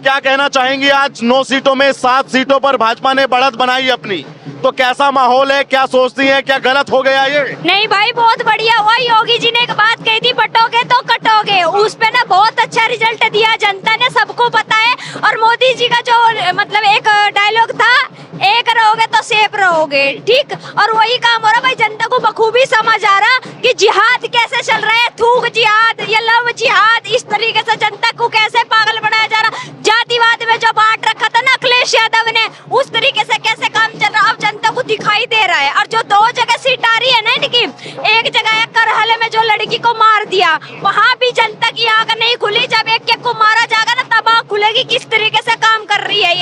क्या कहना चाहेंगी, आज 9 सीटों में 7 सीटों पर भाजपा ने बढ़त बनाई अपनी, तो कैसा माहौल है, क्या सोचती हैं, क्या गलत हो गया ये? नहीं भाई, बहुत बढ़िया हुआ। योगी जी ने एक बात कही थी, बटोगे तो कटोगे, उस पे ना बहुत अच्छा रिजल्ट दिया जनता ने, सबको पता है। और मोदी जी का जो मतलब एक डायलॉग था, एक रहोगे तो सेफ रहोगे, ठीक। और वही काम हो रहा भाई, जनता को बखूबी समझ आ रहा कि जिहाद कैसे चल रहा है, थूक जिहाद या लव जिहाद, इस तरीके से जनता को कैसे पागल बनाया जा रहा। जातिवाद में जो बांट रखा था ना अखिलेश यादव ने, उस तरीके से कैसे काम चल रहा अब जनता को दिखाई दे रहा है। और जो 2 जगह सीट आ रही है ना इनकी, एक जगह है करहल में जो लड़की को मार दिया, वहाँ भी जनता की आंख नहीं खुली। जब एक को मारा जाएगा ना तब आंख खुलेगी किस तरीके से काम कर रही है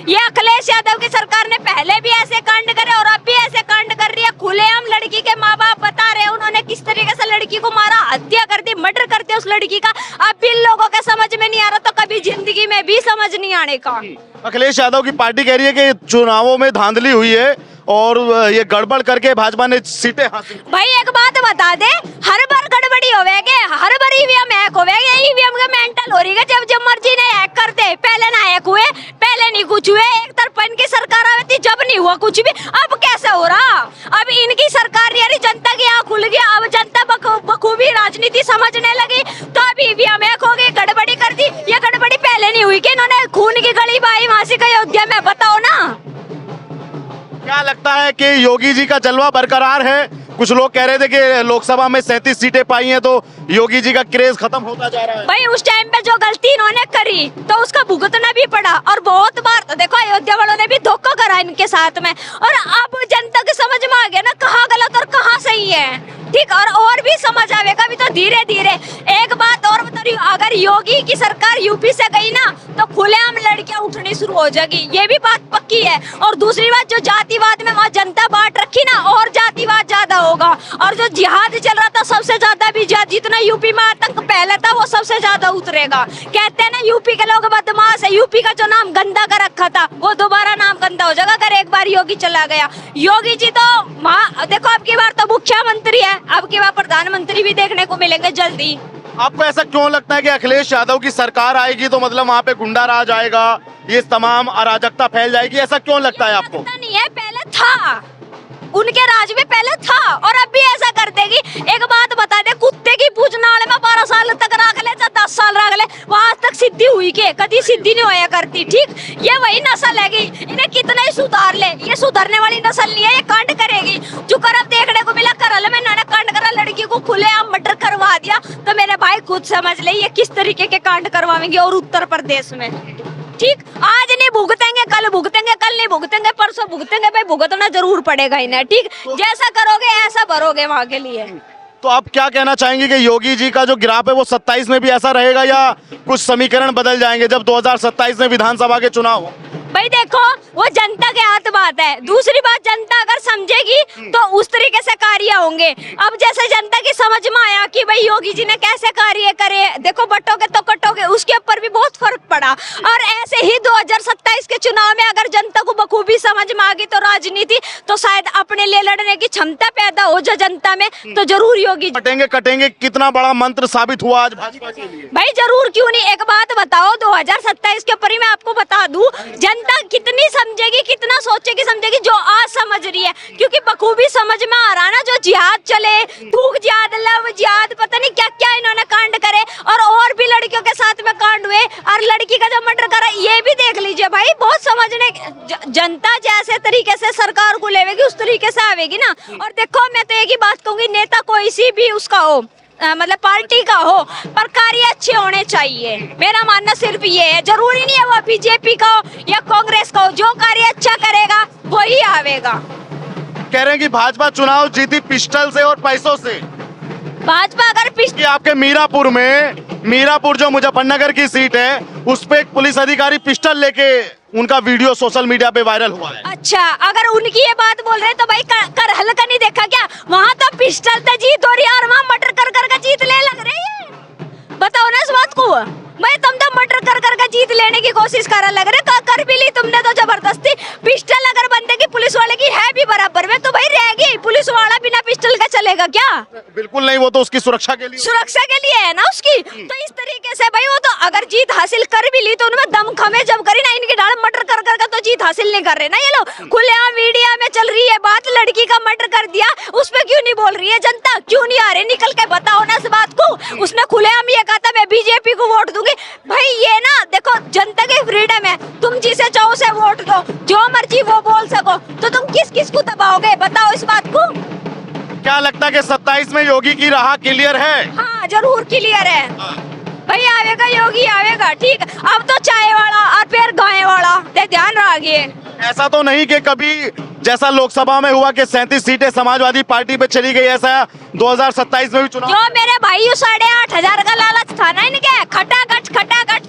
ये अखिलेश यादव की सरकार ने पहले भी ऐसे कांड करे और अब भी ऐसे कांड कर रही है। खुलेआम लड़की के माँ बाप बता रहे हैं उन्होंने किस तरीके से लड़की को मारा, हत्या कर दी, मर्डर कर दिया उस लड़की का। अब भी लोगों के समझ में नहीं आ रहा, तो कभी जिंदगी में भी समझ नहीं आने का। अखिलेश यादव की पार्टी कह रही है कि चुनावों में धांधली हुई है और ये गड़बड़ करके भाजपा ने सीटें हासिल। भाई एक बात बता दे, हर बार गड़बड़ी होवेगे, हर बार ईवीएम हैक होवेगे, ईवीएम का मेंटल हो रही है। जब जब मर्जी ने हैक कर दे, पहले ना हैक हुए, पहले नहीं कुछ हुए, एक तरफ इनकी सरकार आई थी जब नहीं हुआ कुछ भी, अब कैसे हो रहा? अब इनकी सरकार यारी जनता की आँख खुल गई, अब जनता बखूबी राजनीति समझने लगी, तो अब ईवीएम हैक हो गई, गड़बड़ी कर दी। ये गड़बड़ी पहले नहीं हुई कि इन्होंने खून की गली बहाई मासी का अयोध्या में, बताओ ना। क्या लगता है कि योगी जी का जलवा बरकरार है? कुछ लोग कह रहे थे कि लोकसभा में 37 सीटें पाई हैं तो योगी जी का क्रेज खत्म होता जा रहा है। भाई उस टाइम पे जो गलती इन्होंने करी तो उसका भुगतना भी पड़ा, और बहुत बार तो देखो अयोध्या वालों ने भी धोखा करा इनके साथ में। और अब जनता के समझ में आ गया ना कहाँ गलत और कहाँ सही है, ठीक। और भी समझ आएगा अभी तो धीरे धीरे। एक बात और बता रही हूँ, अगर योगी की सरकार यूपी से गई ना तो खुलेआम लड़कियां उठनी शुरू हो जाएगी, ये भी बात पक्की है। और दूसरी बात, जो जातिवाद में वहाँ जनता बांट रखी ना, और जातिवाद ज्यादा होगा। और जो जिहाद चल रहा था सबसे ज्यादा भी, जितना यूपी में आतंक पहले था वो सबसे ज्यादा उतरेगा। कहते हैं ना यूपी के लोग बदमाश है, यूपी का जो नाम गंदा कर रखा था वो दोबारा नाम गंदा हो जाएगा अगर एक बार योगी चला गया। योगी जी तो देखो अब की बार तो मुख्यमंत्री है, अब की बार प्रधानमंत्री भी देखने को मिलेंगे जल्दी। आपको ऐसा क्यों लगता है कि अखिलेश यादव की सरकार आएगी तो मतलब वहाँ पे गुंडा राज आएगा, ये तमाम अराजकता फैल जाएगी, ऐसा क्यों लगता है आपको? लगता नहीं है, पहले था, उनके राज में पहले था और अब भी ऐसा कर देगी। एक बात बता दे, कुत्ते की पूंछ नाल में 12 साल तक रख ले, 10 साल रख ले, वहां तक सिद्धि हुई के कभी सिद्धि नहीं होया करती, ठीक। ये वही नस्ल है, इन्हें कितना ही सुधार ले, ये सुधरने वाली नस्ल नहीं है, ये कांड करेगी। जो कर अब देखने को मिला करल में इन्होंने कांड करा, लड़की को खुलेआम मर्डर करवा दिया, तो मेरे भाई खुद समझ ले ये किस तरीके के कांड करवाएंगे और उत्तर प्रदेश में, ठीक। आज नहीं भुगतेंगे, कल भुगतेंगे, कल नहीं भुगतेंगे, परसों भुगतेंगे, भाई भुगतना जरूर पड़ेगा इन्हें, ठीक। जैसा करोगे ऐसा भरोगे वहाँ के लिए। तो आप क्या कहना चाहेंगे कि योगी जी का जो ग्राफ है वो 27 में भी ऐसा रहेगा या कुछ समीकरण बदल जाएंगे जब 2027 में विधानसभा के चुनाव हो? भाई देखो वो जनता के हाथ बात है। दूसरी बात, जनता अगर समझेगी तो उस तरीके से कार्य होंगे। अब जैसे जनता की समझ में आया कि भाई योगी जी ने कैसे कार्य करे, देखो बटोगे तो कटोगे, उसके ऊपर भी बहुत फर्क पड़ा। और ऐसे ही 2027 के चुनाव में अगर जनता को बखूबी समझ में आ गई तो राजनीति तो शायद अपने लिए लड़ने की क्षमता पैदा हो जाए जनता में, तो जरूर योगी कटेंगे कटेंगे कितना बड़ा मंत्र साबित हुआ आज भाजपा के लिए। भाई जरूर क्यों नहीं। एक बात बताओ, 2027 के ऊपर ही मैं आपको बता दूं, जनता कितनी समझेगी, कितना सोचेगी समझेगी, जो आज समझ रही है, क्योंकि बखूबी समझ में आ रहा ना, जो जिहाद चले, थूक जिहाद, लव जिहाद, पता नहीं क्या क्या इन्होंने कांड करे, और भी लड़कियों के साथ में कांड हुए, और लड़की का जो मर्डर करा ये भी देख लीजिए भाई। बहुत समझने जनता जैसे तरीके से सरकार को लेवेगी उस तरीके से आवेगी ना। और देखो मैं तो एक ही बात कहूंगी, नेता कोई सी भी उसका हो, मतलब पार्टी का हो, पर कार्य अच्छे होने चाहिए। मेरा मानना सिर्फ ये है, जरूरी नहीं है वो बीजेपी का हो या कांग्रेस का हो, जो कार्य अच्छा करेगा वही आवेगा। कह रहे हैं कि भाजपा चुनाव जीती पिस्टल से और पैसों से। भाजपा अगर कि आपके मीरापुर जो मुजफ्फरनगर की सीट है उस पे एक पुलिस अधिकारी पिस्टल लेके उनका वीडियो सोशल मीडिया पे वायरल हुआ है। अच्छा, अगर उनकी ये बात बोल रहे तो भाई करहल का नहीं देखा क्या? वहाँ तो पिस्टल था जीत हो रही है और वहाँ मर्डर कर कर जीत ले लग रही है। बताओ ना इस बात को। भाई तुम तो मर्डर कर करके जीत लेने की कोशिश कर लग रहे, कर भी ली तुमने तो जबरदस्ती। पिस्टल अगर बंदे की पुलिस वाले की है भी बराबर में तो भाई रहेगी, पुलिस वाला बिना पिस्टल का चलेगा क्या? बिल्कुल नहीं, वो तो उसकी सुरक्षा के लिए, सुरक्षा के लिए है ना उसकी। तो इस तरीके से भाई वो तो अगर जीत हासिल कर भी ली तो उनमें दमखमे जब करी ना, इनकी डाल मर्डर कर करके तो जीत हासिल नहीं कर रहे ना ये लोग। खुलेआम मीडिया में चल रही है बात, लड़की का मर्डर कर दिया, उस पे क्यों नहीं बोल रही है जनता? क्यों नहीं आ रही निकल के बताओ ना इस बात को। उसने खुलेआम ये कहा था मैं बीजेपी को वोट दूंगी। भाई ये ना देखो जनता की फ्रीडम है, तुम जिसे चाहो से वोट दो, जो मर्जी वो बोल सको, तो तुम किस किस को दबाओगे बताओ इस बात को। क्या लगता है कि 27 में योगी की राह क्लियर है? हाँ जरूर क्लियर है भाई, आवेगा योगी आवेगा, ठीक। अब तो चाय वाला और फिर गाय वाला, ध्यान रखिए। ऐसा तो नहीं कि कभी जैसा लोकसभा में हुआ कि 37 सीटें समाजवादी पार्टी पे चली गई, ऐसा 2027 में भी चुनाव? जो मेरे भाई 8,500 का लालच था ना इनके, खटाखट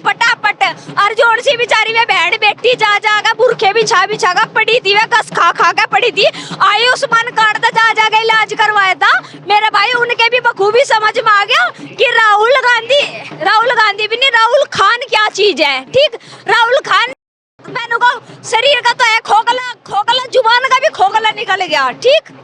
फटाफट, और जोड़ सी बेचारी में बहन बेटी जा के बुरखे बिछा के पड़ी थी, वे कस खा के पड़ी थी। आयुष्मान कार्ड तो जा के इलाज करवाया था मेरे भाई, उनके भी बखूबी समझ में आ गया कि राहुल गांधी भी नहीं, राहुल खान क्या चीज है, ठीक। राहुल खान मैंने को शरीर का तो है खोखला, जुबान का भी खोखला निकल गया, ठीक।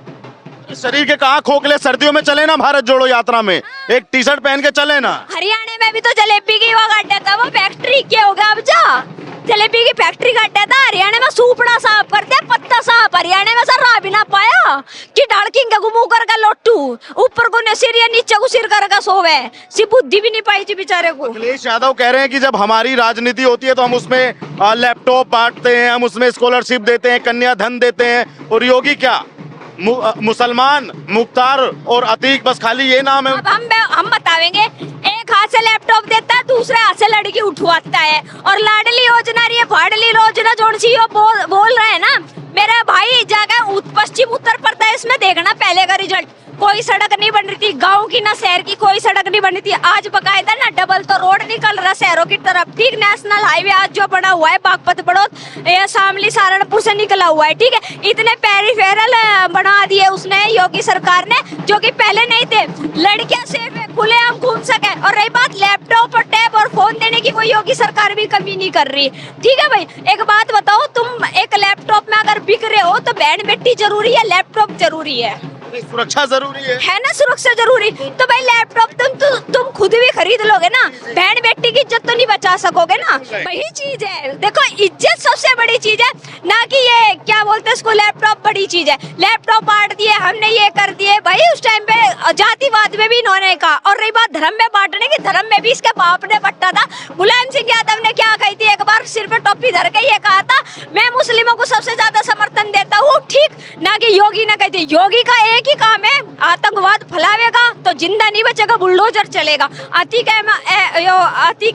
शरीर के कहा खोखले, सर्दियों में चले ना भारत जोड़ो यात्रा में, एक टी शर्ट पहन के चले ना। हरियाणा में भी तो जलेबी की वो गड्ढा था, वो फैक्ट्री क्या हो गया अब जा, जलेबी की फैक्ट्री गड्ढा था। हरियाणा में सूपड़ा साफ करते हैं, पत्ता साफ, हरियाणा में सर रहा भी ना पाया कि ढालकिंग का घुमू कर का लोटू, ऊपर को सिर या नीचे को सिर कर का सोवे, सी बुद्धि भी नहीं पाई थी बेचारे को। अखिलेश यादव कह रहे हैं कि जब हमारी राजनीति होती है तो हम उसमें लैपटॉप बांटते हैं, हम उसमें स्कॉलरशिप देते हैं, कन्याधन देते हैं, और योगी क्या मुसलमान, मुख्तार और अतीक, बस खाली ये नाम है। अब हम बतावेंगे, एक हाथ से लैपटॉप देता है, दूसरे हाथ से लड़की उठवाता है, और लाडली योजना रही है, फाड़ली योजना जोड़ सी बोल रहे हैं ना मेरे भाई, जाकर पश्चिम उत्तर प्रदेश में देखना पहले का रिजल्ट। कोई सड़क नहीं बन रही थी गांव की, ना शहर की, कोई सड़क नहीं बन रही थी। आज बकायदा ना डबल तो रोड निकल रहा शहरों की तरफ, ठीक। नेशनल हाईवे आज जो बना हुआ है बागपत बड़ौद या शामली सहारनपुर से निकला हुआ है, ठीक है। इतने पेरिफेरल बना दिए उसने योगी सरकार ने, जो कि पहले नहीं थे। लड़कियां सिर्फ खुलेआम घूम सके, और रही बात लैपटॉप और टैब और फोन देने की, कोई योगी सरकार भी कमी नहीं कर रही, ठीक है भाई। एक बात बताओ, तुम एक लैपटॉप में अगर बिक रहे हो तो बहन बेटी जरूरी है, लैपटॉप जरूरी है सुरक्षा जरूरी है ना, सुरक्षा जरूरी। तो भाई लैपटॉप तुम खुद भी खरीद लोगे ना, बहन बेटी की इज्जत तो नहीं बचा सकोगे ना, वही चीज है। देखो इज्जत सबसे बड़ी चीज है, ना कि ये क्या बोलते हैं इसको, लैपटॉप बड़ी चीज है। लैपटॉप बांट दिए हमने, ये कर दिए भाई, उस टाइम पे जातिवाद में भी इन्होंने कहा। और रही बात धर्म में बांटने की, धर्म में भी इसके बाप ने बट्टा था। मुलायम सिंह यादव ने क्या कही थी, एक बार सिर पे टोपी धर के ये कहा था मैं मुस्लिमों को सबसे ज्यादा समर्थन देता हूँ, ठीक। ना कि योगी ने कही थी। योगी का एक ही काम है, आतंकवाद फैलावेगा तो जिंदा नहीं बचेगा, बुलडोजर चलेगा। अतीक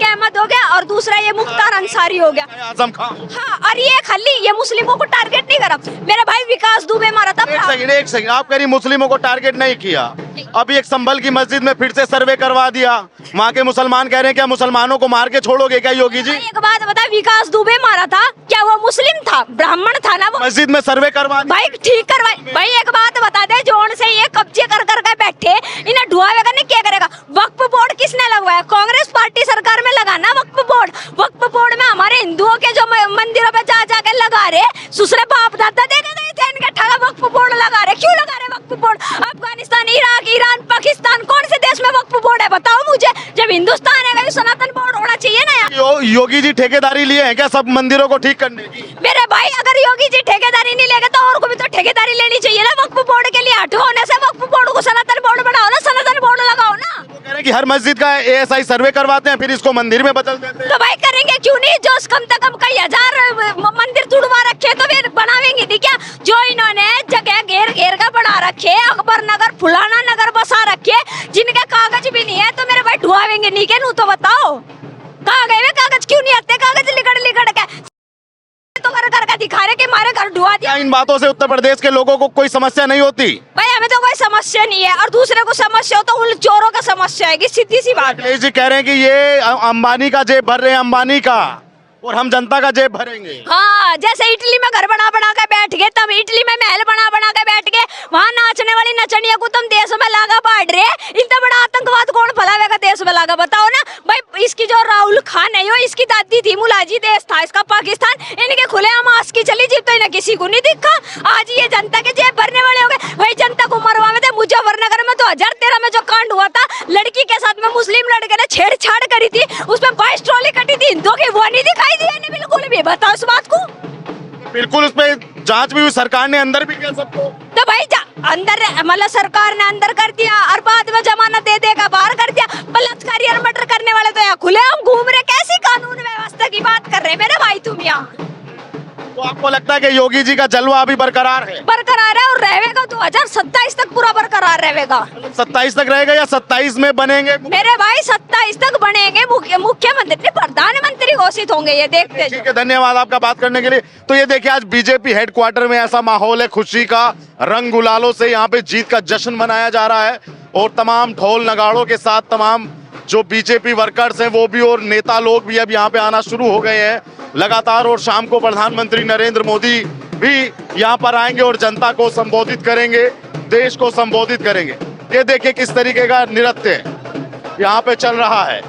अहमद हो गया, और दूसरा ये मुख्तार अंसारी हो गया, आजम खान। हाँ, और ये खाली ये मुस्लिमों को टारगेट नहीं करा। मेरा भाई विकास दुबे मारा था। एक सेकंड, आप कह रही मुस्लिमों को टारगेट नहीं किया, अभी एक संभल की मस्जिद में फिर से सर्वे करवा दिया, वहाँ के मुसलमान कह रहे हैं क्या मुसलमानों को मार के छोड़ोगे क्या योगी जी? एक बात बता, विकास दुबे मारा था, क्या वो मुस्लिम था, ब्राह्मण था ना वो? मस्जिद में सर्वे करवा भाई, ठीक करवाई भाई। एक बात बता दे, जोन से ये कब्जे कर के बैठे, इन्हें ढुआवेगा नहीं, क्या करेगा? वक्फ बोर्ड किसने लगवाया? कांग्रेस पार्टी सरकार में लगाना वक्फ बोर्ड। वक्फ बोर्ड में हमारे हिंदुओं के जो मंदिरों पे जा के लगा रहे, सुसरे बाप दादा देखे गए थे इनके ठगा वक्फ बोर्ड लगा रहे। क्यों लगा रहे वक्फ board? Afghanistan, Iraq, Iran, Pakistan, कौन से देश में वक्फ बोर्ड है बताओ मुझे? जब हिंदुस्तान है तो सनातन बोर्ड होना चाहिए ना यार। योगी जी ठेकेदारी लिए हैं क्या सब मंदिरों को ठीक करने की? मेरे भाई अगर योगी जी ठेकेदारी नहीं लेगा तो और को भी तो ठेकेदारी लेनी चाहिए ना वक्फ बोर्ड के लिए। हट होने से वक्फ बोर्ड को सनातन बोर्ड बनाओ ना, सनातन बोर्ड लगाओ ना। कह रहे हैं कि हर मस्जिद का ASI सर्वे करवाते हैं, फिर इसको मंदिर में बदल देते हैं। तो भाई करेंगे क्यों नहीं? जो कम से कम कई हजार मंदिर तुड़वा रखे तो फिर बनावेंगे नहीं क्या? जो इन्होंने जगह घेर का बना रखे, अकबर नगर, फुलाना नगर बसा रखे, जिनके कागज भी नहीं है, तो मेरे भाई ढुआवेंगे नहीं क्या? नू तो बताओ कहाँ गए वे कागज? क्यों नहीं आते कागज? लिगड़ के तो कर दिखा रहे कि हमारे घर ढुआ दिया। इन बातों से उत्तर प्रदेश के लोगों को कोई समस्या नहीं होती? भाई हमें तो कोई समस्या नहीं है, और दूसरे को समस्या हो तो उन चोरों का समस्या है, सीधी सी बात है। अखिलेश जी कह रहे हैं कि ये अंबानी का जेब भर रहे हैं, अंबानी का, और हम जनता का जेब भरेंगे। हाँ, जैसे इटली में घर बना बना के बैठ गए, तब इटली में महल बना बना के बैठ गए, वहाँ नाचने वाली नचनिया को तुम देश में लागा बाढ़ रहे, इतना बड़ा आतंकवाद कौन फैलावेगा देश में लागा, बताओ ना भाई। इसकी जो राहुल खान है, यो इसकी दादी थी, मुलाजी देश था इसका पाकिस्तान, इनके खुलेआम आस की चली जीप तो इन्हें किसी को नहीं दिखा। आज ये जनता के जेब भरने वाले हो गए भाई। जनता को मरवा में थे। मुजफ्फरनगर में 2013 में जो कांड हुआ था, लड़की के साथ में मुस्लिम लड़के ने छेड़छाड़ करी थी, उसमें 22 ट्रॉली कटी थी हिंदुओं की, वो नहीं दिखाई दी इन्हें बिल्कुल भी। बताओ इस बात को। बिल्कुल उस पर जांच भी हुई, सरकार ने अंदर भी किया सबको। तो भाई अंदर मतलब सरकार ने अंदर कर दिया और बाद में जमानत दे देगा बाहर कर दिया। बलात्कारी और मर्डर करने वाले तो यहाँ खुले हम घूम रहे, कैसी कानून व्यवस्था की बात कर रहे हैं मेरे भाई तुम यहाँ। तो आपको लगता है कि योगी जी का जलवा अभी बरकरार है? बरकरार है और रहेगा 2027 तक पूरा बरकरार रहेगा। 27 तक रहेगा या 27 में बनेंगे? मेरे भाई 27 तक बनेंगे, मुख्यमंत्री प्रधानमंत्री घोषित होंगे, ये देखते हैं। ठीक है, धन्यवाद आपका बात करने के लिए। तो ये देखिए, आज बीजेपी हेडक्वार्टर में ऐसा माहौल है, खुशी का, रंग गुलालों से यहाँ पे जीत का जश्न मनाया जा रहा है और तमाम ढोल नगाड़ों के साथ तमाम जो बीजेपी वर्कर्स हैं वो भी और नेता लोग भी अब यहाँ पे आना शुरू हो गए हैं लगातार। और शाम को प्रधानमंत्री नरेंद्र मोदी भी यहाँ पर आएंगे और जनता को संबोधित करेंगे, देश को संबोधित करेंगे। ये देखिए किस तरीके का नृत्य यहाँ पे चल रहा है।